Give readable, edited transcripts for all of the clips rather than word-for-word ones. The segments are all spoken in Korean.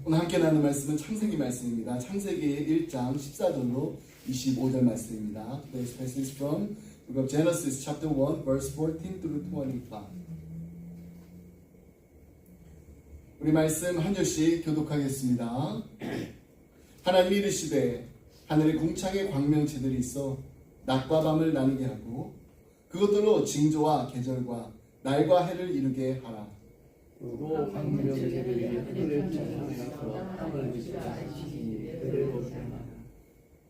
오늘 함께 나눈 말씀은 창세기 말씀입니다. 창세기 1장 14절로 25절 말씀입니다. Today's passage is from the book of Genesis chapter 1 verse 14 through 25. 우리 말씀 한 절씩 교독하겠습니다. 하나님이 이르시되 하늘의 궁창에 광명체들이 있어 낮과 밤을 나누게 하고 그것들로 징조와 계절과 날과 해를 이루게 하라. 또 광명체들이 하늘의 궁창에서 땅을 지키시니 그대로 되나.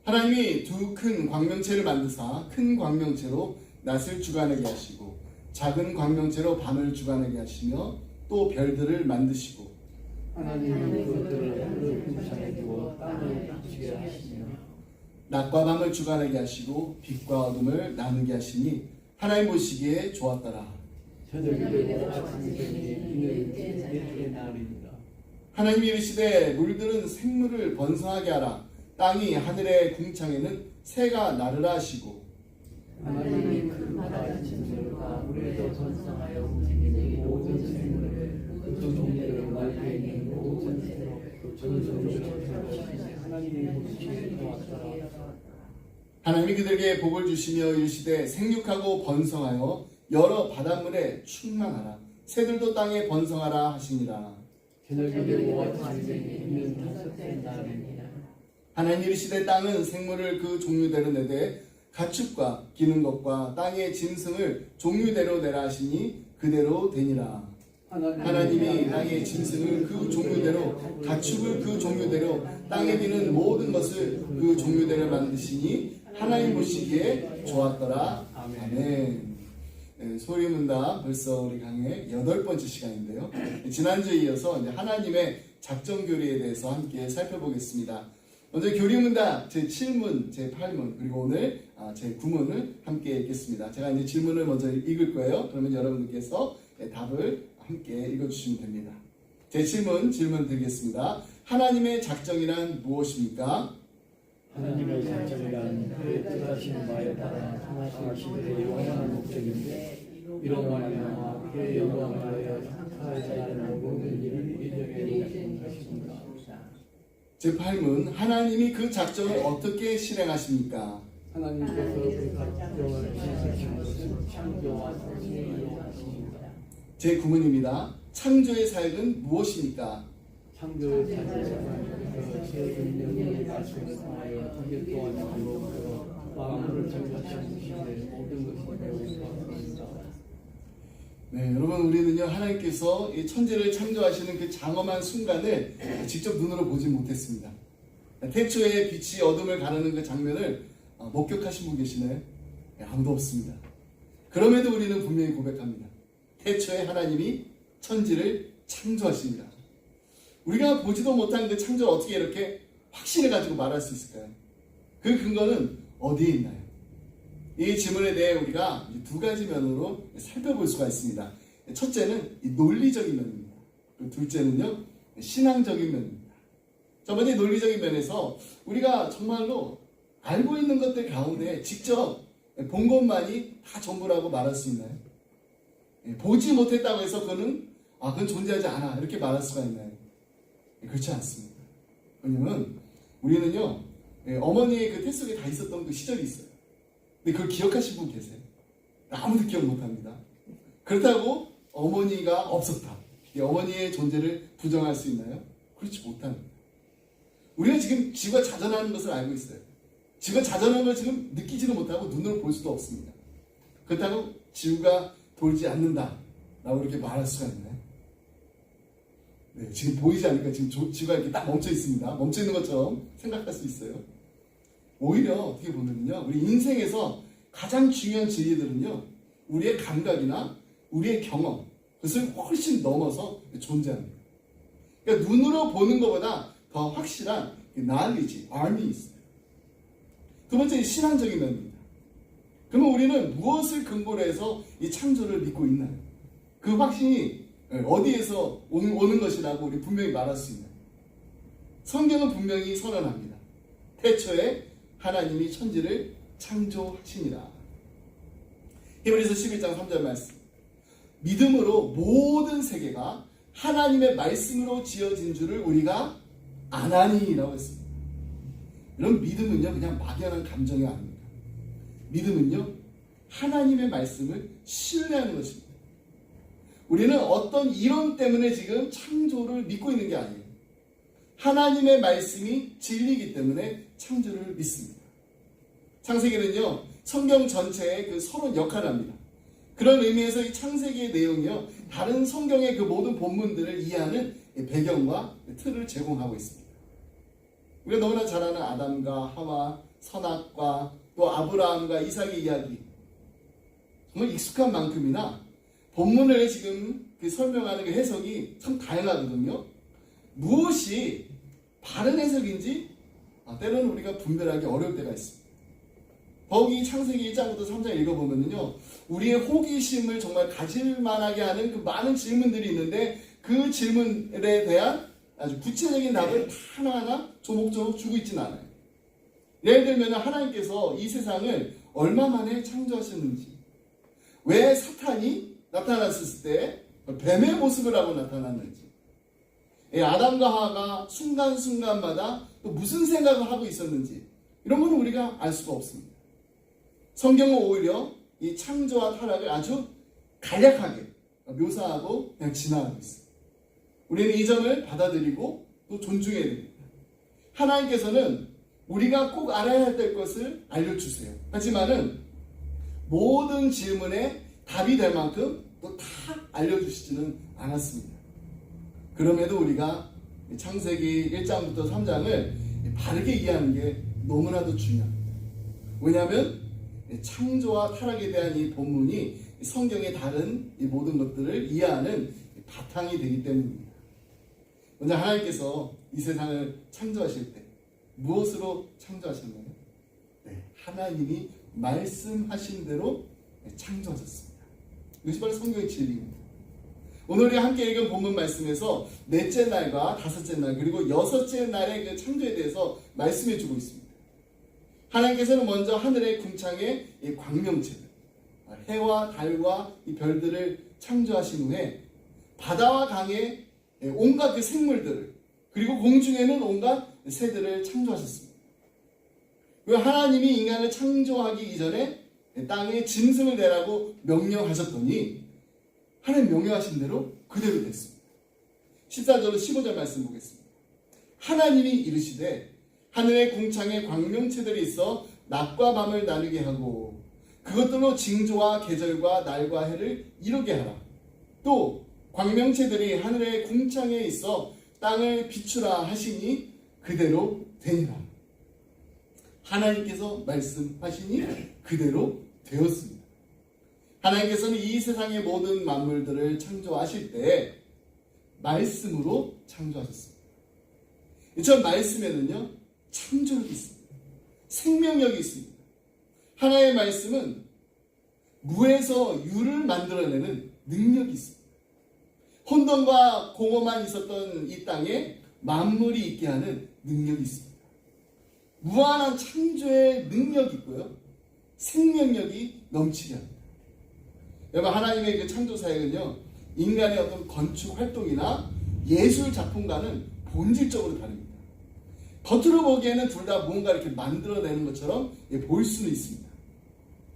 하나님이 두 큰 광명체를 만드사 큰 광명체로 낮을 주관하게 하시고 작은 광명체로 밤을 주관하게 하시며 또 별들을 만드시고 하나님이 그것들을 하늘의 궁창에 두어 땅을 지키게 하시며 낮과 밤을 주관하게 하시고 빛과 어둠을 나누게 하시니 하나님 보시기에 좋았더라. 저녁이 되고 아침이 되니 이는 넷째 날입니다. 하나님이 이르시되 물들은 생물을 번성하게 하라. 땅이 하늘의 궁창에는 새가 나르라 하시고 하나님이 그 바다 진물과 물에서 번성하여 움직이는 모든 생물을 그 종류대로 날개 있는 모든 새로 그 종류대로 하시니 하나님이 보시기에 좋았더라. 하나님이 그들에게 복을 주시며 이르시되 생육하고 번성하여 여러 바닷물에 충만하라. 새들도 땅에 번성하라 하시니라. 저녁이 되고 아침이 되니 이는 다섯째 날입니다. 하나님 이르시되 땅은 생물을 그 종류대로 내되 가축과 기는 것과 땅의 짐승을 종류대로 내라 하시니 그대로 되니라. 하나님이 땅의 짐승을 그 종류대로 가축을 그 종류대로 땅에 기는 모든 것을 그 종류대로 만드시니 하나님 보시기에 좋았더라. 아멘. 네, 소리문답 벌써 우리 강의 8번째 시간인데요. 지난주에 이어서 이제 하나님의 작전 교리에 대해서 함께 살펴보겠습니다. 먼저 교리문답 제7문, 제8문 그리고 오늘 제9문을 함께 읽겠습니다. 제가 이제 질문을 먼저 읽을 거예요. 그러면 여러분들께서 답을 함께 읽어주시면 됩니다. 제7문 질문 드리겠습니다. 하나님의 작정이란 무엇입니까? 하나님의 작정이란 그의 뜻하시는 바에 따라 성하신 시대의 영원한 목적인데 이런 말이나 그의 영광을 위하여 창조하지 않은 모든 일을 예정해 놓으신 것입니다. 제8문 하나님이 그 작정을 어떻게 실행하십니까? 하나님께서 그 작정을 실행하신 것은 창조와 성신으로 하십니다. 제9문입니다. 창조의 사역은 무엇입니까? 창조의 사역은 최근 영역의 말씀을 통하여 통일 또한 이루어서 만물을 창조하신 모든 것이 되었습니다. 네, 여러분 우리는요 하나님께서 이 천지를 창조하시는 그 장엄한 순간을 직접 눈으로 보지 못했습니다. 태초에 빛이 어둠을 가르는 그 장면을 목격하신 분 계시나요? 네, 아무도 없습니다. 그럼에도 우리는 분명히 고백합니다. 태초에 하나님이 천지를 창조하십니다. 우리가 보지도 못한 그 창조를 어떻게 이렇게 확신을 가지고 말할 수 있을까요? 그 근거는 어디에 있나요? 이 질문에 대해 우리가 두 가지 면으로 살펴볼 수가 있습니다. 첫째는 논리적인 면입니다. 그리고 둘째는요, 신앙적인 면입니다. 첫 번째 논리적인 면에서 우리가 정말로 알고 있는 것들 가운데 직접 본 것만이 다 전부라고 말할 수 있나요? 보지 못했다고 해서 그건 존재하지 않아 이렇게 말할 수가 있나요? 그렇지 않습니다. 왜냐면 우리는요 어머니의 그 태 속에 다 있었던 그 시절이 있어요. 근데 그걸 기억하신 분 계세요? 아무도 기억 못합니다. 그렇다고 어머니가 없었다. 어머니의 존재를 부정할 수 있나요? 그렇지 못합니다. 우리가 지금 지구가 자전하는 것을 알고 있어요. 지구가 자전하는 걸 지금 느끼지도 못하고 눈으로 볼 수도 없습니다. 그렇다고 지구가 돌지 않는다 라고 이렇게 말할 수가 있나요? 네, 지금 보이지 않으니까 지금 지구가 이렇게 딱 멈춰 있습니다. 멈춰 있는 것처럼 생각할 수 있어요. 오히려 어떻게 보면요, 우리 인생에서 가장 중요한 진리들은요, 우리의 감각이나 우리의 경험, 그것을 훨씬 넘어서 존재합니다. 그러니까 눈으로 보는 것보다 더 확실한 knowledge, arm이 있어요. 두 번째, 신앙적인 면입니다. 그러면 우리는 무엇을 근거로 해서 이 창조를 믿고 있나요? 그 확신이 어디에서 오는 것이라고 우리 분명히 말할 수 있나요? 성경은 분명히 선언합니다. 태초에 하나님이 천지를 창조하시니라. 히브리서 11장 3절 말씀. 믿음으로 모든 세계가 하나님의 말씀으로 지어진 줄을 우리가 아나니라고 했습니다. 이런 믿음은요, 그냥 막연한 감정이 아닙니다. 믿음은요, 하나님의 말씀을 신뢰하는 것입니다. 우리는 어떤 이론 때문에 지금 창조를 믿고 있는 게 아니에요. 하나님의 말씀이 진리이기 때문에 창조를 믿습니다. 창세기는요, 성경 전체의 그 서론 역할을 합니다. 그런 의미에서 이 창세기의 내용이요, 다른 성경의 그 모든 본문들을 이해하는 배경과 틀을 제공하고 있습니다. 우리가 너무나 잘 아는 아담과 하와, 선악과 또 아브라함과 이삭의 이야기, 정말 익숙한 만큼이나 본문을 지금 그 설명하는 그 해석이 참 다양하거든요. 무엇이 바른 해석인지 때로는 우리가 분별하기 어려울 때가 있습니다. 더욱이 창세기 1장부터 3장 읽어보면요, 우리의 호기심을 정말 가질 만하게 하는 그 많은 질문들이 있는데 그 질문에 대한 아주 구체적인 답을 하나하나 조목조목 주고 있지는 않아요. 예를 들면 하나님께서 이 세상을 얼마 만에 창조하셨는지, 왜 사탄이 나타났을 때 뱀의 모습을 하고 나타났는지, 아담과 하와가 순간순간마다 또 무슨 생각을 하고 있었는지, 이런 거는 우리가 알 수가 없습니다. 성경은 오히려 이 창조와 타락을 아주 간략하게 묘사하고 그냥 지나가고 있어요. 우리는 이 점을 받아들이고 또 존중해야 됩니다. 하나님께서는 우리가 꼭 알아야 할 것을 알려주세요. 하지만은 모든 질문에 답이 될 만큼 또 다 알려주시지는 않았습니다. 그럼에도 우리가 창세기 1장부터 3장을 바르게 이해하는 게 너무나도 중요합니다. 왜냐하면 창조와 타락에 대한 이 본문이 성경의 다른 이 모든 것들을 이해하는 바탕이 되기 때문입니다. 먼저 하나님께서 이 세상을 창조하실 때 무엇으로 창조하셨나요? 하나님이 말씀하신 대로 창조하셨습니다. 이것이 바로 성경의 진리입니다. 오늘 우리 함께 읽은 본문 말씀에서 넷째 날과 다섯째 날 그리고 여섯째 날의 그 창조에 대해서 말씀해 주고 있습니다. 하나님께서는 먼저 하늘의 궁창의 이 광명체들, 해와 달과 이 별들을 창조하신 후에 바다와 강의 온갖 그 생물들을, 그리고 공중에는 온갖 새들을 창조하셨습니다. 그리고 하나님이 인간을 창조하기 이전에 땅에 짐승을 내라고 명령하셨더니 하나님 명령하신 대로 그대로 됐습니다. 14절로 15절 말씀 보겠습니다. 하나님이 이르시되 하늘의 궁창에 광명체들이 있어 낮과 밤을 나누게 하고 그것들로 징조와 계절과 날과 해를 이루게 하라. 또 광명체들이 하늘의 궁창에 있어 땅을 비추라 하시니 그대로 되니라. 하나님께서 말씀하시니 그대로 되었습니다. 하나님께서는 이 세상의 모든 만물들을 창조하실 때 말씀으로 창조하셨습니다. 저 말씀에는요, 창조력이 있습니다. 생명력이 있습니다. 하나님의 말씀은 무에서 유를 만들어내는 능력이 있습니다. 혼돈과 공허만 있었던 이 땅에 만물이 있게 하는 능력이 있습니다. 무한한 창조의 능력이 있고요, 생명력이 넘치게 합니다. 여러분, 하나님의 그 창조 사역은요, 인간의 어떤 건축 활동이나 예술 작품과는 본질적으로 다릅니다. 겉으로 보기에는 둘 다 뭔가 이렇게 만들어내는 것처럼 보일 수는 있습니다.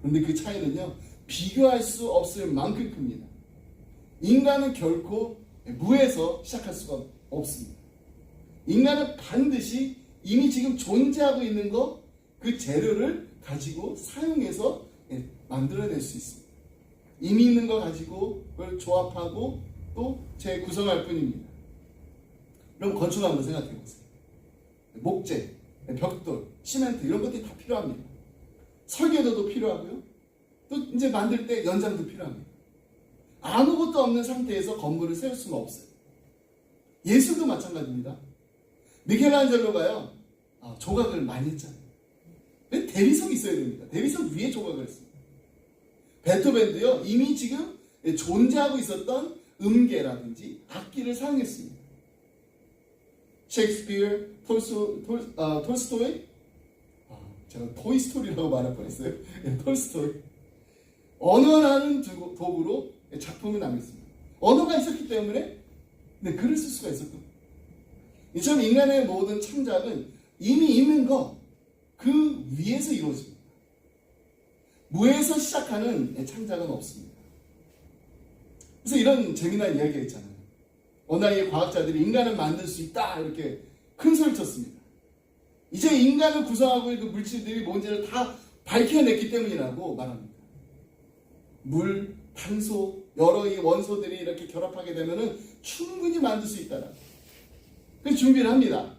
그런데 그 차이는요, 비교할 수 없을 만큼 큽니다. 인간은 결코 무에서 시작할 수가 없습니다. 인간은 반드시 이미 지금 존재하고 있는 것, 그 재료를 가지고 사용해서 만들어낼 수 있습니다. 이미 있는 거 가지고 그걸 조합하고 또 재구성할 뿐입니다. 그럼 건축 한번 생각해 보세요. 목재, 벽돌, 시멘트 이런 것들이 다 필요합니다. 설계도도 필요하고요. 또 이제 만들 때 연장도 필요합니다. 아무것도 없는 상태에서 건물을 세울 수는 없어요. 예술도 마찬가지입니다. 미켈란젤로가요, 조각을 많이 했잖아요. 대리석이 있어야 됩니다. 대리석 위에 조각을 했습니다. 베토벤도요, 이미 지금 존재하고 있었던 음계라든지 악기를 사용했습니다. 셰익스피어, 톨스토이, 제가 토이스토리라고 말할 뻔했어요. 톨스토이. 언어라는 도구로 작품을 남겼습니다. 언어가 있었기 때문에 글을 쓸 수가 있었던 거예요. 이처럼 인간의 모든 창작은 이미 있는 것, 그 위에서 이루어집니다. 무에서 시작하는 창작은 없습니다. 그래서 이런 재미난 이야기가 있잖아요. 어느 날 과학자들이 인간을 만들 수 있다 이렇게 큰 소리를 쳤습니다. 이제 인간을 구성하고 그 물질들이 뭔지를 다 밝혀냈기 때문이라고 말합니다. 물, 탄소, 여러 이 원소들이 이렇게 결합하게 되면은 충분히 만들 수 있다. 그래서 준비를 합니다.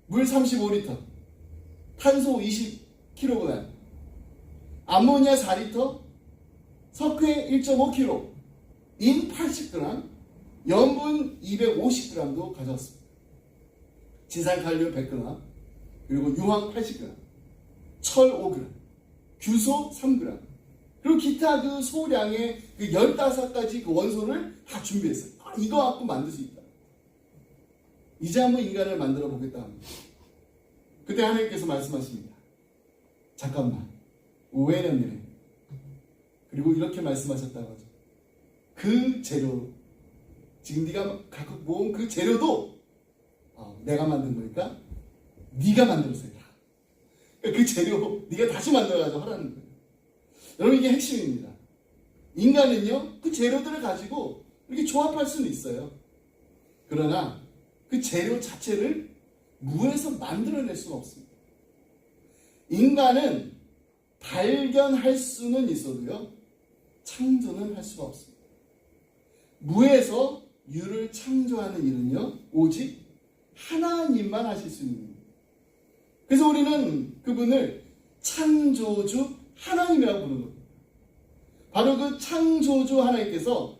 물 35리터, 탄소 20kg, 암모니아 4리터, 석회 1.5kg, 인 80g, 염분 250g도 가져왔습니다. 지산칼륨 100g, 그리고 유황 80g, 철 5g, 규소 3g, 그리고 기타 그 소량의 그 15가지 그 원소를 다 준비했어요. 이거 갖고 만들 수 있다. 이제 한번 인간을 만들어 보겠다 합니다. 그때 하나님께서 말씀하십니다. 잠깐만, wait a minute. 그리고 이렇게 말씀하셨다고 하죠. 그 재료, 지금 네가 갖고 모은 그 재료도 내가 만든 거니까 네가 만들어서 해라. 그 재료 네가 다시 만들어가지고 하라는 거예요. 여러분, 이게 핵심입니다. 인간은요, 그 재료들을 가지고 이렇게 조합할 수는 있어요. 그러나 그 재료 자체를 무에서 만들어낼 수는 없습니다. 인간은 발견할 수는 있어도요, 창조는 할 수가 없습니다. 무에서 유를 창조하는 일은요, 오직 하나님만 하실 수 있는 겁니다. 그래서 우리는 그분을 창조주 하나님이라고 부르는 겁니다. 바로 그 창조주 하나님께서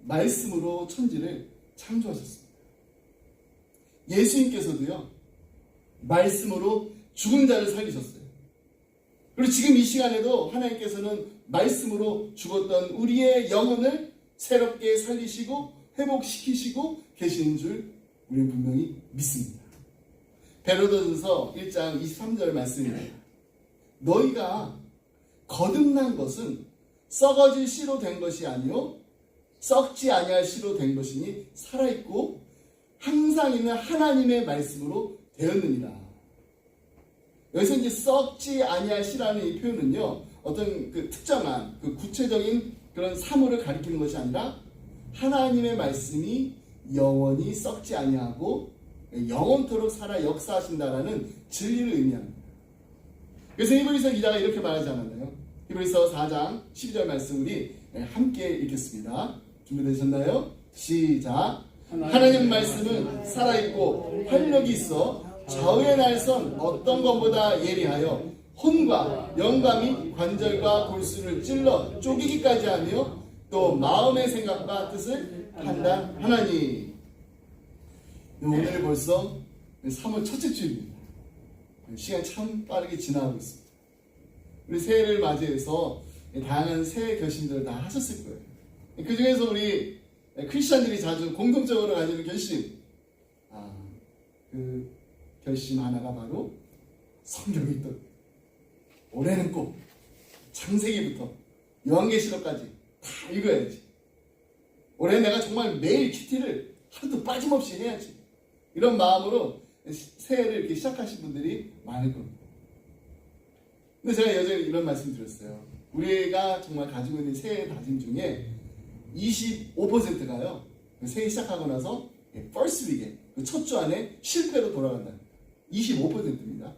말씀으로 천지를 창조하셨습니다. 예수님께서도요, 말씀으로 죽은 자를 살리셨어요. 그리고 지금 이 시간에도 하나님께서는 말씀으로 죽었던 우리의 영혼을 새롭게 살리시고 회복시키시고 계시는 줄 우리는 분명히 믿습니다. 베드로전서 1장 23절 말씀입니다. 너희가 거듭난 것은 썩어질 씨로 된 것이 아니요 썩지 아니할 씨로 된 것이니 살아있고 항상 있는 하나님의 말씀으로 되었느니라. 여기서 이제 썩지 아니할 씨라는 이 표현은요, 어떤 그 특정한 그 구체적인 그런 사물을 가리키는 것이 아니라 하나님의 말씀이 영원히 썩지 아니하고 영원토록 살아 역사하신다라는 진리를 의미합니다. 그래서 히브리서 기자가 이렇게 말하지 않았나요? 히브리서 4장 12절 말씀 우리 함께 읽겠습니다. 준비되셨나요? 시작. 하나님 말씀은 살아있고 활력이 있어 좌우의 날선 어떤 것보다 예리하여 혼과 영과 및 관절과 골수를 찔러 쪼개기까지 하며 또 마음의 생각과 뜻을 판단하나니. 오늘 벌써 3월 첫째 주입니다. 시간이 참 빠르게 지나가고 있습니다. 우리 새해를 맞이해서 다양한 새해 결심들을 다 하셨을 거예요. 그 중에서 우리 크리스찬들이 자주 공통적으로 가지는 결심, 그 결심 하나가 바로 성경 읽기. 올해는 꼭 창세기부터 요한계시록까지 다 읽어야지. 올해 내가 정말 매일 큐티를 하루도 빠짐없이 해야지. 이런 마음으로 새해를 이렇게 시작하신 분들이 많을 겁니다. 근데 제가 여전히 이런 말씀 드렸어요. 우리가 정말 가지고 있는 새해 다짐 중에 25%가요. 새해 시작하고 나서 first week에 그 첫 주 안에 실패로 돌아간다. 25%입니다.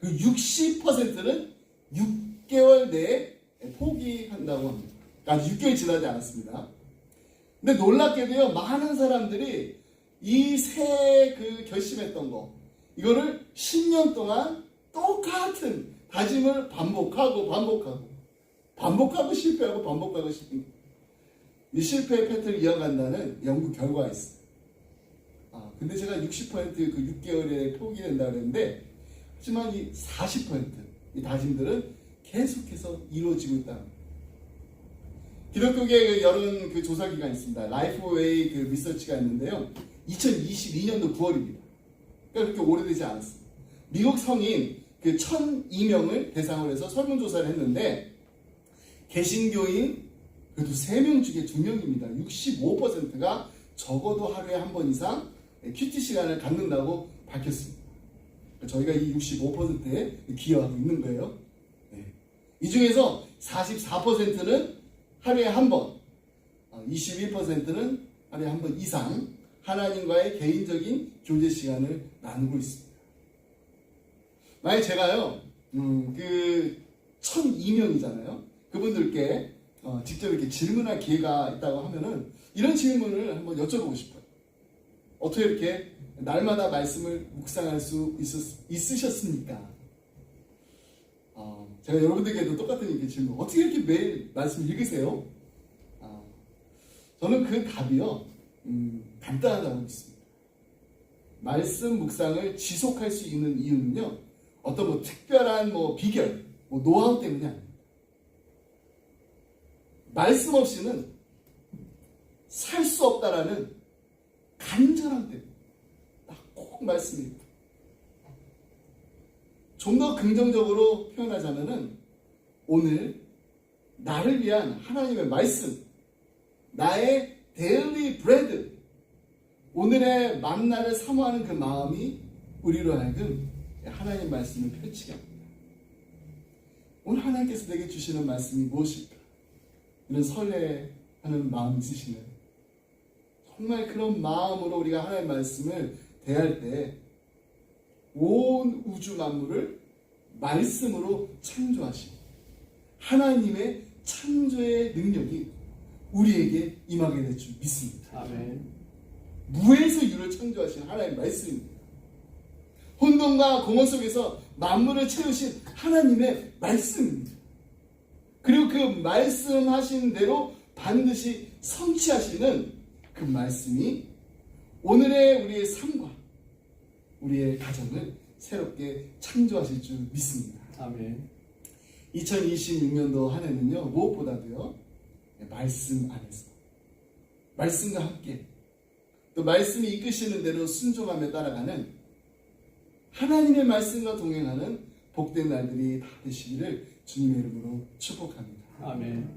그 60%는 6개월 내에 포기한다고 합니다. 아직 6개월 지나지 않았습니다. 근데 놀랍게도요, 많은 사람들이 이 새해 그 결심했던 거, 이거를 10년 동안 똑같은 다짐을 반복하고 실패하고 반복하고 실패. 이 실패의 패턴을 이어간다는 연구 결과가 있어요. 근데 제가 60%그 6개월에 포기된다 그랬는데, 하지만 이 40% 이 다짐들은 계속해서 이루어지고 있다. 기독교계 그 여론 그 조사 기관이 있습니다. 라이프웨이 그 리서치가 있는데요. 2022년도 9월입니다. 그러니까 그렇게 오래되지 않았습니다. 미국 성인 그 1,002명을 대상으로 해서 설문조사를 했는데, 개신교인 그래도 3명 중에 2명입니다. 65%가 적어도 하루에 한 번 이상 큐티 시간을 갖는다고 밝혔습니다. 저희가 이 65%에 기여하고 있는 거예요. 이 중에서 44%는 하루에 한 번, 21%는 하루에 한 번 이상 하나님과의 개인적인 교제 시간을 나누고 있습니다. 만약 제가요, 1002명이잖아요. 그분들께 직접 이렇게 질문할 기회가 있다고 하면은 이런 질문을 한번 여쭤보고 싶어요. 어떻게 이렇게 날마다 말씀을 묵상할 수 있으셨습니까? 제가 여러분들께도 똑같은 이렇게 질문, 어떻게 이렇게 매일 말씀 읽으세요? 저는 그 답이요, 간단하다고 믿습니다. 말씀 묵상을 지속할 수 있는 이유는요, 어떤 특별한 비결, 노하우 때문이 아닙니다. 말씀 없이는 살 수 없다라는 간절함 때문에 꼭 말씀입니다. 좀 더 긍정적으로 표현하자면은 오늘 나를 위한 하나님의 말씀, 나의 데일리 브레드, 오늘의 만나를 사모하는 그 마음이 우리로 하여금 하나님 말씀을 펼치게 합니다. 오늘 하나님께서 내게 주시는 말씀이 무엇일까? 이런 설레하는 마음이 있으시나요? 정말 그런 마음으로 우리가 하나님의 말씀을 대할 때 온 우주 만물을 말씀으로 창조하신 하나님의 창조의 능력이 우리에게 임하게 될 줄 믿습니다. 아멘. 무에서 유를 창조하신 하나님의 말씀입니다. 혼돈과 공허 속에서 만물을 채우신 하나님의 말씀입니다. 그리고 그 말씀하신 대로 반드시 성취하시는 그 말씀이 오늘의 우리의 삶과 우리의 가정을 새롭게 창조하실 줄 믿습니다. 아멘. 2026년도 한 해는요, 무엇보다도요, 말씀 안에서, 말씀과 함께, 또 말씀이 이끄시는 대로 순종하며 따라가는 하나님의 말씀과 동행하는 복된 날들이 다 되시기를 주님의 이름으로 축복합니다. 아멘.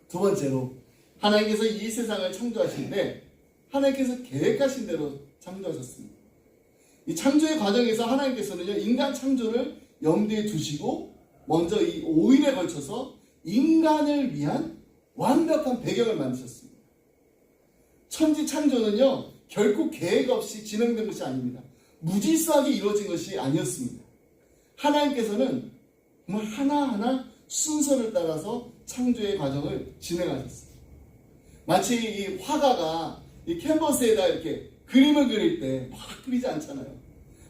두 번째로, 하나님께서 이 세상을 창조하실 때 하나님께서 계획하신 대로 창조하셨습니다. 이 창조의 과정에서 하나님께서는요, 인간 창조를 염두에 두시고 먼저 이 5일에 걸쳐서 인간을 위한 완벽한 배경을 만드셨습니다. 천지 창조는요, 결코 계획 없이 진행된 것이 아닙니다. 무질서하게 이루어진 것이 아니었습니다. 하나님께서는 정말 하나하나 순서를 따라서 창조의 과정을 진행하셨습니다. 마치 이 화가가 이 캔버스에다 이렇게 그림을 그릴 때 막 그리지 않잖아요.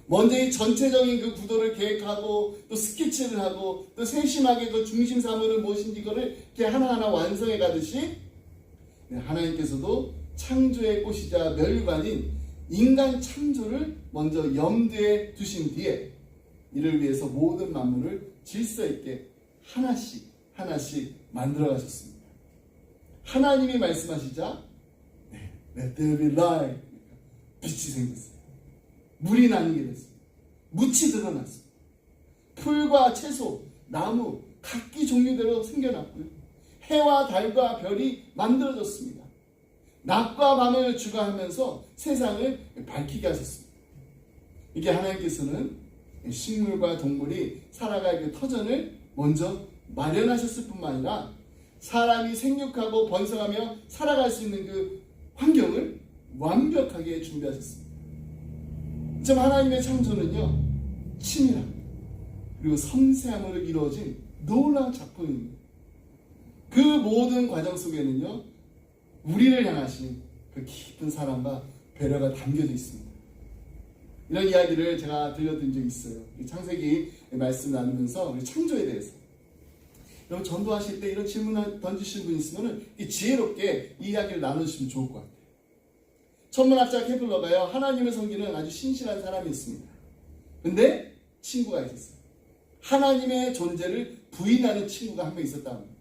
먼저 이 전체적인 그 구도를 계획하고 또 스케치를 하고 또 세심하게 그 중심 사물은 무엇인지 이거를 이렇게 하나하나 완성해 가듯이 하나님께서도 창조의 꽃이자 멸관인 인간 창조를 먼저 염두에 두신 뒤에 이를 위해서 모든 만물을 질서 있게 하나씩 하나씩 만들어 가셨습니다. 하나님이 말씀하시자 Let there be light, 빛이 생겼어요. 물이 나뉘게 됐습니다. 묻이 드러났습니다. 풀과 채소, 나무, 각기 종류대로 생겨났고요. 해와 달과 별이 만들어졌습니다. 낮과 밤을 주관하면서 세상을 밝히게 하셨습니다. 이게 하나님께서는 식물과 동물이 살아갈 그 터전을 먼저 마련하셨을 뿐만 아니라 사람이 생육하고 번성하며 살아갈 수 있는 그 환경을 완벽하게 준비하셨습니다. 참 하나님의 창조는요, 치밀함 그리고 섬세함으로 이루어진 놀라운 작품입니다. 그 모든 과정 속에는요, 우리를 향하신 그 깊은 사랑과 배려가 담겨져 있습니다. 이런 이야기를 제가 들려드린 적이 있어요. 창세기 말씀 나누면서 우리 창조에 대해서. 여러분 전도하실 때 이런 질문을 던지신 분 있으면 지혜롭게 이 이야기를 나누시면 좋을 것 같아요. 천문학자 케플러가요, 하나님을 섬기는 아주 신실한 사람이었습니다. 근데 친구가 있었어요. 하나님의 존재를 부인하는 친구가 한 명 있었다 합니다.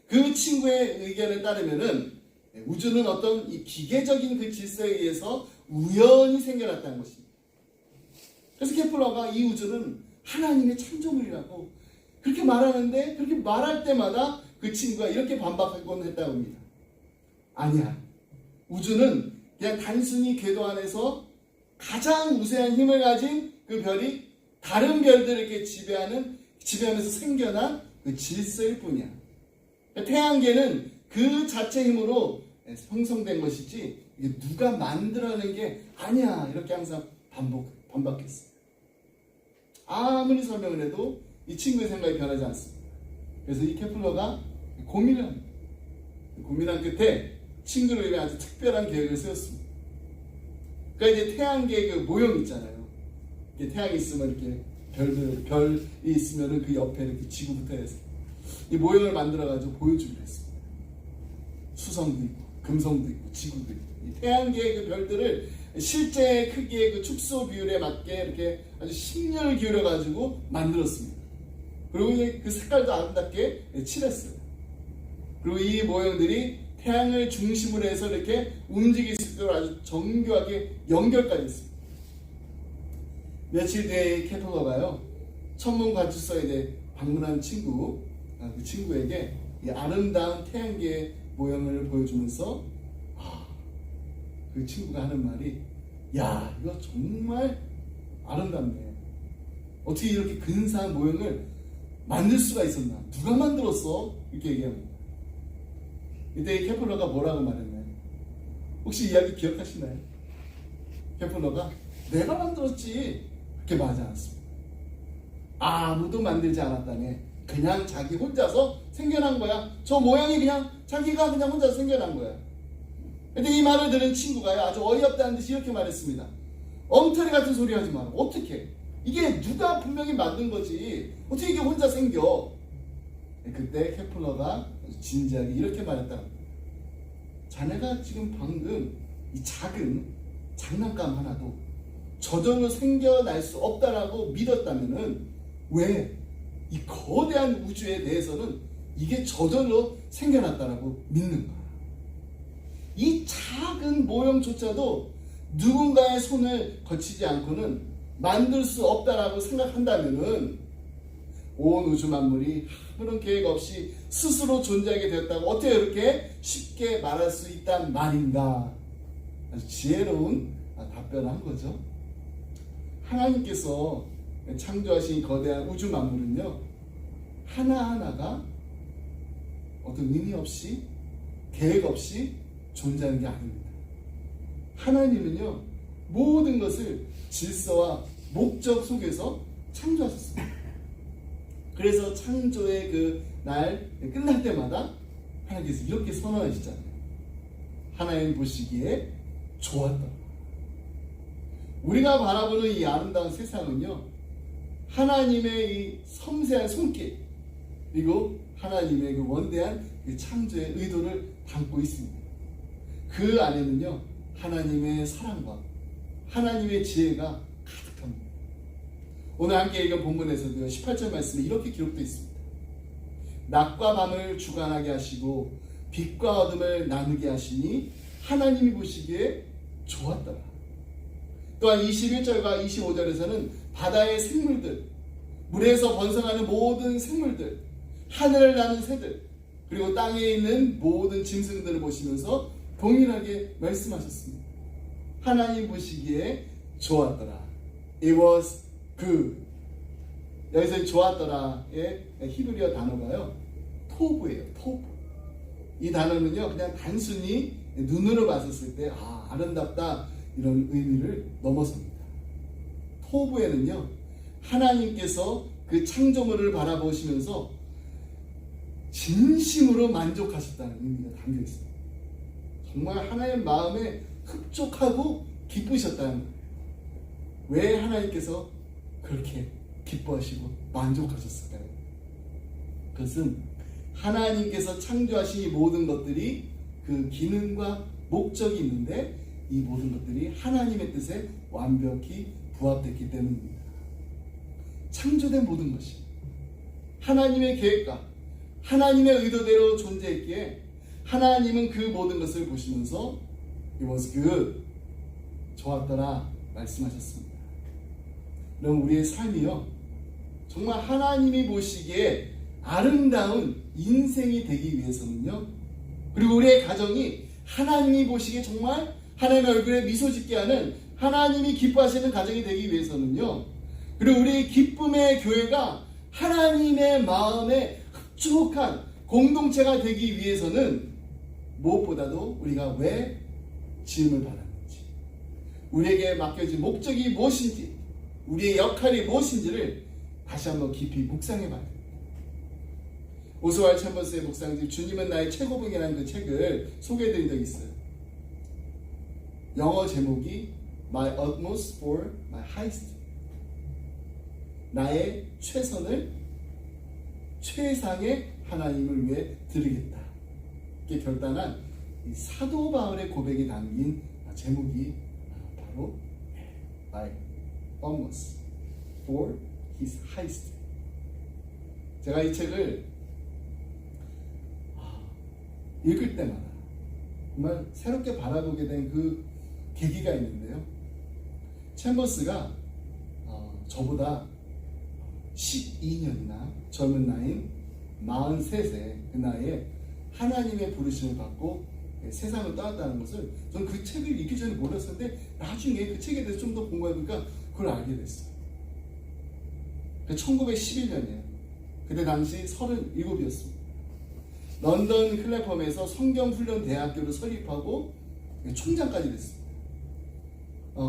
그 친구의 의견에 따르면은 우주는 어떤 이 기계적인 그 질서에 의해서 우연히 생겨났다는 것입니다. 그래서 케플러가 이 우주는 하나님의 창조물이라고 그렇게 말하는데, 그렇게 말할 때마다 그 친구가 이렇게 반박하곤 했다고 합니다. 아니야. 우주는 그냥 단순히 궤도 안에서 가장 우세한 힘을 가진 그 별이 다른 별들을 이렇게 지배하면서 생겨난 그 질서일 뿐이야. 태양계는 그 자체 힘으로 형성된 것이지 이게 누가 만들어낸 게 아니야. 이렇게 항상 반박했어요. 아무리 설명을 해도 이 친구의 생각이 변하지 않습니다. 그래서 이 케플러가 고민한 끝에 친구를 위해 아주 특별한 계획을 세웠습니다. 그러니까 이제 태양계의 그 모형 있잖아요. 태양이 있으면 이렇게 별이 있으면 그 옆에 이렇게 지구부터 해서 이 모형을 만들어가지고 보여주기로 했습니다. 수성도 있고, 금성도 있고, 지구도 있고. 이 태양계의 그 별들을 실제 크기의 그 축소 비율에 맞게 이렇게 아주 신경을 기울여가지고 만들었습니다. 그리고 이제 그 색깔도 아름답게 칠했어요. 그리고 이 모형들이 태양을 중심으로 해서 이렇게 움직일 수 있도록 아주 정교하게 연결까지 했습니다. 며칠 뒤에 케플러가요, 천문관측소에 대해 방문한 그 친구에게 이 아름다운 태양계 모형을 보여주면서 그 친구가 하는 말이, 야, 이거 정말 아름답네. 어떻게 이렇게 근사한 모형을 만들 수가 있었나? 누가 만들었어? 이렇게 얘기합니다. 이때 이 케플러가 뭐라고 말했나요? 혹시 이야기 기억하시나요? 케플러가 내가 만들었지 그렇게 말하지 않았습니다. 아무도 만들지 않았다네. 그냥 자기 혼자서 생겨난 거야. 저 모양이 그냥 자기가 그냥 혼자서 생겨난 거야. 근데 이 말을 들은 친구가요, 아주 어이없다는 듯이 이렇게 말했습니다. 엉터리 같은 소리 하지 마라. 어떻게? 이게 누가 분명히 만든 거지. 어떻게 이게 혼자 생겨? 그때 케플러가 진지하게 이렇게 말했다. 자네가 지금 방금 이 작은 장난감 하나도 저절로 생겨날 수 없다라고 믿었다면은 왜 이 거대한 우주에 대해서는 이게 저절로 생겨났다라고 믿는가? 이 작은 모형조차도 누군가의 손을 거치지 않고는 만들 수 없다라고 생각한다면은 온 우주 만물이 아무런 계획 없이 스스로 존재하게 되었다고 어떻게 이렇게 쉽게 말할 수 있단 말인가? 아주 지혜로운 답변을 한 거죠. 하나님께서 창조하신 거대한 우주 만물은요, 하나하나가 어떤 의미 없이 계획 없이 존재하는 게 아닙니다. 하나님은요, 모든 것을 질서와 목적 속에서 창조하셨습니다. 그래서 창조의 그 날 끝날 때마다 하나님께서 이렇게 선언하시잖아요. 하나님 보시기에 좋았다. 우리가 바라보는 이 아름다운 세상은요, 하나님의 이 섬세한 손길, 그리고 하나님의 그 원대한 그 창조의 의도를 담고 있습니다. 그 안에는요, 하나님의 사랑과 하나님의 지혜가 가득합니다. 오늘 함께 읽은 본문에서도요, 18절 말씀에 이렇게 기록되어 있습니다. 낮과 밤을 주관하게 하시고 빛과 어둠을 나누게 하시니 하나님이 보시기에 좋았더라. 또한 21절과 25절에서는 바다의 생물들, 물에서 번성하는 모든 생물들, 하늘을 나는 새들, 그리고 땅에 있는 모든 짐승들을 보시면서 동일하게 말씀하셨습니다. 하나님 보시기에 좋았더라. It was good. 여기서 좋았더라의 히브리어 단어가요, 토브예요. 토브. 이 단어는요, 그냥 단순히 눈으로 봤었을 때 아름답다 이런 의미를 넘어섭니다. 토브에는요, 하나님께서 그 창조물을 바라보시면서 진심으로 만족하셨다는 의미가 담겨 있습니다. 정말 하나님 마음에 흡족하고 기쁘셨다는 거예요. 왜 하나님께서 그렇게 기뻐하시고 만족하셨을까요? 그것은 하나님께서 창조하신 이 모든 것들이 그 기능과 목적이 있는데 이 모든 것들이 하나님의 뜻에 완벽히 부합됐기 때문입니다. 창조된 모든 것이 하나님의 계획과 하나님의 의도대로 존재했기에 하나님은 그 모든 것을 보시면서 It was good, 좋았더라 말씀하셨습니다. 그럼 우리의 삶이요, 정말 하나님이 보시기에 아름다운 인생이 되기 위해서는요, 그리고 우리의 가정이 하나님이 보시기에 정말 하나님의 얼굴에 미소 짓게 하는 하나님이 기뻐하시는 가정이 되기 위해서는요, 그리고 우리 기쁨의 교회가 하나님의 마음에 흡족한 공동체가 되기 위해서는 무엇보다도 우리가 왜 지음을 받았는지, 우리에게 맡겨진 목적이 무엇인지, 우리의 역할이 무엇인지를 다시 한번 깊이 묵상해 봐야 됩니다. 오스왈드 챔버스의 묵상집 주님은 나의 최고봉이라는 그 책을 소개해 드린 적이 있어요. 영어 제목이 My utmost for my highest. 나의 최선을 최상의 하나님을 위해 드리겠다. 이렇게 결단한 이 사도 바울의 고백이 담긴 제목이 바로 My utmost for his highest. 제가 이 책을 읽을 때마다 정말 새롭게 바라보게 된 그 계기가 있는데요. 챔버스가 저보다 12년이나 젊은 나이인 43세 그 나이에 하나님의 부르심을 받고 세상을 떠났다는 것을 저는 그 책을 읽기 전에 몰랐었는데 나중에 그 책에 대해서 좀 더 공부해보니까 그걸 알게 됐어요. 1911년이에요. 그때 당시 37이었습니다. 런던 클래펌에서 성경훈련대학교를 설립하고 총장까지 됐습니다.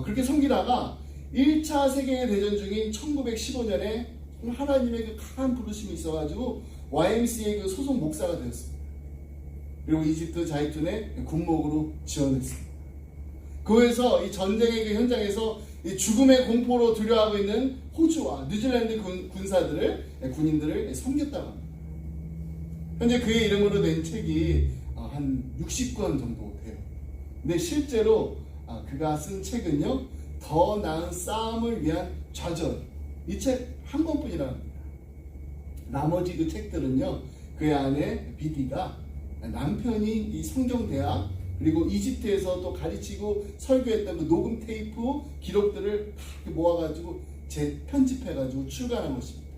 그렇게 섬기다가 1차 세계대전 중인 1915년에 하나님의 그 강한 부르심이 있어가지고 YMCA 그 소속 목사가 되었습니다. 그리고 이집트 자이툰의 군목으로 지원했습니다. 그에서 이 전쟁의 그 현장에서 이 죽음의 공포로 두려워하고 있는 호주와 뉴질랜드 군인들을 섬겼다고 합니다. 현재 그의 이름으로 낸 책이 한 60권 정도 돼요. 근데 실제로 그가 쓴 책은요, 더 나은 싸움을 위한 좌절, 이 책 한 권뿐이라 합니다. 나머지 그 책들은요, 그의 아내 비디가 남편이 이 성경대학 그리고 이집트에서 또 가르치고 설교했던 그 녹음 테이프 기록들을 다 모아가지고 재편집해가지고 출간한 것입니다.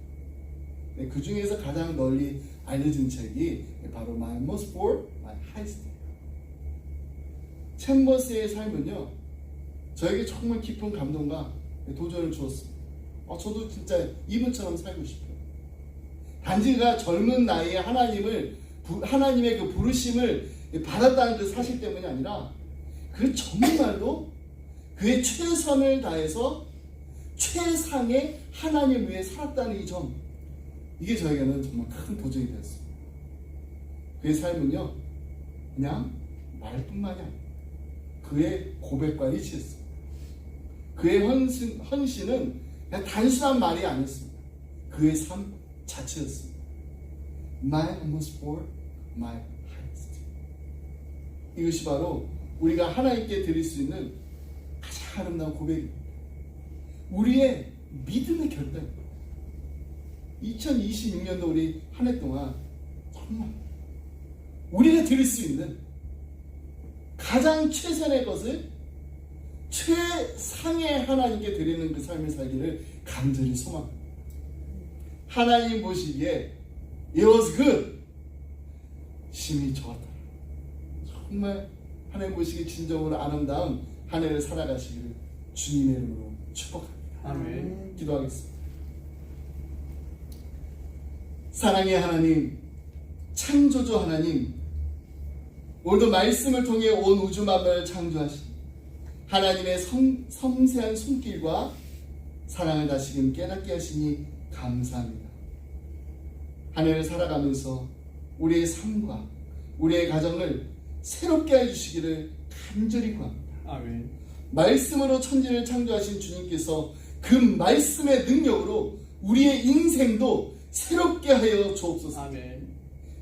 그 중에서 가장 널리 알려진 책이 바로 My Most for My Highest. 챔버스의 삶은요, 저에게 정말 깊은 감동과 도전을 주었습니다. 저도 진짜 이분처럼 살고 싶어요. 단지 그가 젊은 나이에 하나님의 그 부르심을 받았다는 그 사실 때문이 아니라 그 정말로 그의 최선을 다해서 최상의 하나님 위해 살았다는 이 점, 이게 저에게는 정말 큰 도전이 되었습니다. 그의 삶은요, 그냥 말뿐만이 아니라 그의 고백과 일치했습니다. 그의 헌신은 그냥 단순한 말이 아니었습니다. 그의 삶 자체였습니다. My utmost for my highest. 이것이 바로 우리가 하나님께 드릴 수 있는 가장 아름다운 고백입니다. 우리의 믿음의 결단입니다. 2026년도 우리 한 해 동안 정말 우리가 드릴 수 있는 가장 최선의 것을 최상의 하나님께 드리는 그 삶을 살기를 간절히 소망합니다. 하나님 보시기에 It was good. 심히 좋았다. 정말 하나님 보시기에 진정으로 아름다운 한 해를 살아가시기를 주님의 이름으로 축복합니다. 아멘. 기도하겠습니다. 사랑의 하나님, 창조주 하나님, 오늘도 말씀을 통해 온 우주 만물을 창조하신 하나님의 섬세한 손길과 사랑을 다시금 깨닫게 하시니 감사합니다. 한 해를 살아가면서 우리의 삶과 우리의 가정을 새롭게 해주시기를 간절히 구합니다. 아멘. 말씀으로 천지를 창조하신 주님께서 그 말씀의 능력으로 우리의 인생도 새롭게 하여 주옵소서. 아멘.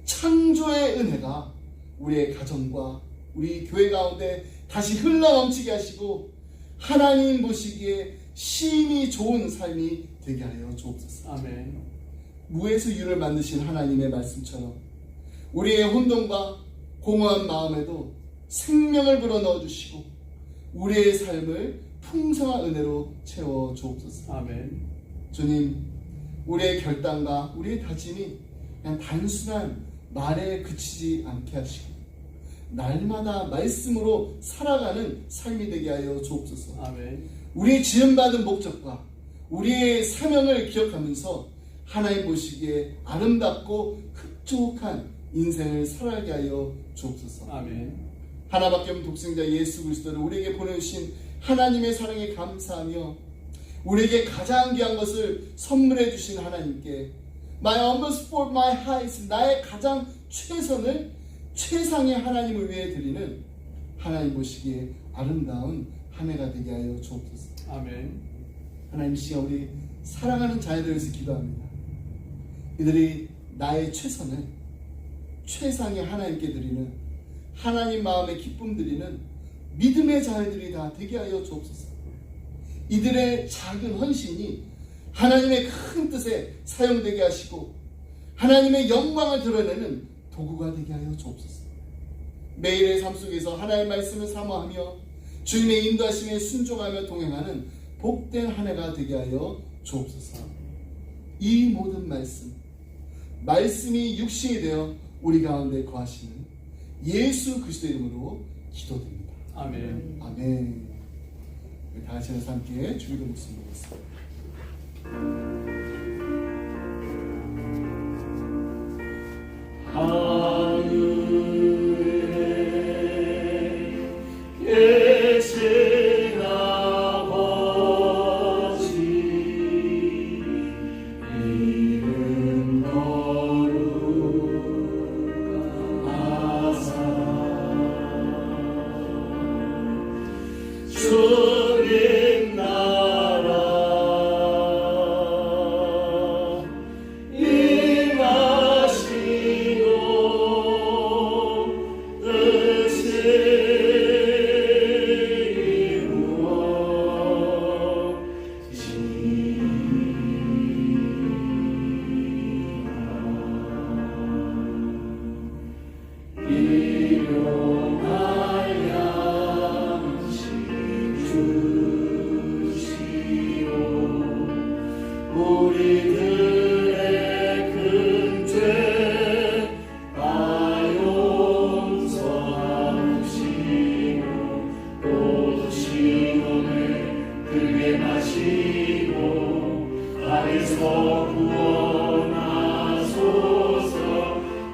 창조의 은혜가 우리의 가정과 우리 교회 가운데 다시 흘러넘치게 하시고 하나님 보시기에 심히 좋은 삶이 되게 하여 주옵소서. 아멘. 무에서 유를 만드신 하나님의 말씀처럼 우리의 혼돈과 공허한 마음에도 생명을 불어넣어 주시고 우리의 삶을 풍성한 은혜로 채워 주옵소서. 아멘. 주님, 우리의 결단과 우리의 다짐이 그냥 단순한 말에 그치지 않게 하시고 날마다 말씀으로 살아가는 삶이 되게 하여 주옵소서. 아멘. 우리의 지음받은 목적과 우리의 사명을 기억하면서 하나님 보시기에 아름답고 흡족한 인생을 살아가게 하여 주옵소서. 아멘. 하나밖에 없는 독생자 예수 그리스도를 우리에게 보내주신 하나님의 사랑에 감사하며 우리에게 가장 귀한 것을 선물해 주신 하나님께 My utmost for my highest, 나의 가장 최선을 최상의 하나님을 위해 드리는 하나님 보시기에 아름다운 한 해가 되게 하여 주옵소서. 아멘. 하나님 시간 우리 사랑하는 자녀들을 위해서 기도합니다. 이들이 나의 최선을 최상의 하나님께 드리는 하나님 마음에 기쁨 드리는 믿음의 자녀들이 다 되게 하여 주옵소서. 이들의 작은 헌신이 하나님의 큰 뜻에 사용되게 하시고 하나님의 영광을 드러내는 도구가 되게 하여 주옵소서. 매일의 삶 속에서 하나님의 말씀을 사모하며 주님의 인도하심에 순종하며 동행하는 복된 한 해가 되게 하여 주옵소서. 이 모든 말씀이 육신이 되어 우리 가운데 거하시는 예수 그리스도의 이름으로 기도드립니다. 아멘. 아멘. 우리 다 같이 함께 주기도 말씀 보겠습니다. 하늘에 계신 아버지 이름 거룩하사 주님 나라 우리들의 큰 죄 다 용서하시고 또 시험에 들게 마시고 악에서 구원하소서.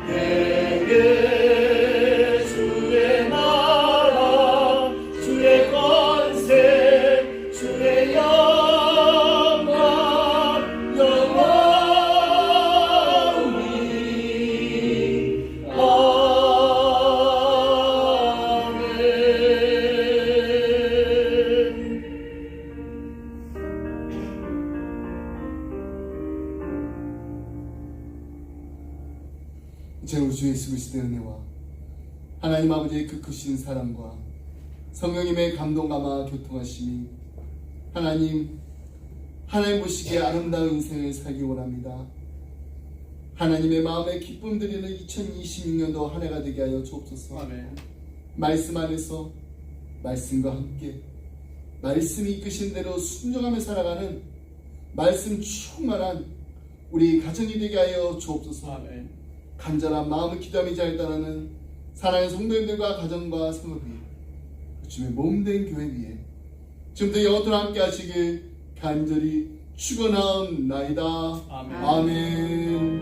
내게 주의 나라 주의 권세 주의 제 우주 예수 그리스도의 은혜와 하나님 아버지의 그 크신 사랑과 성령님의 감동 감화 교통하심이 하나님 보시기에 아름다운 인생을 살기 원합니다. 하나님의 마음에 기쁨 드리는 2026년도 한 해가 되게 하여 주옵소서. 아멘. 말씀 안에서 말씀과 함께 말씀이 이끄신 대로 순종하며 살아가는 말씀 충만한 우리 가정이 되게 하여 주옵소서. 아멘. 간절한 마음을 기도하며 잘 따르는 사랑하는 성도님들과 가정과 성을 위해 주님의 몸된 교회 위에 지금도 영원토록 함께 하시길 간절히 축원하옵나이다. 아멘. 아멘.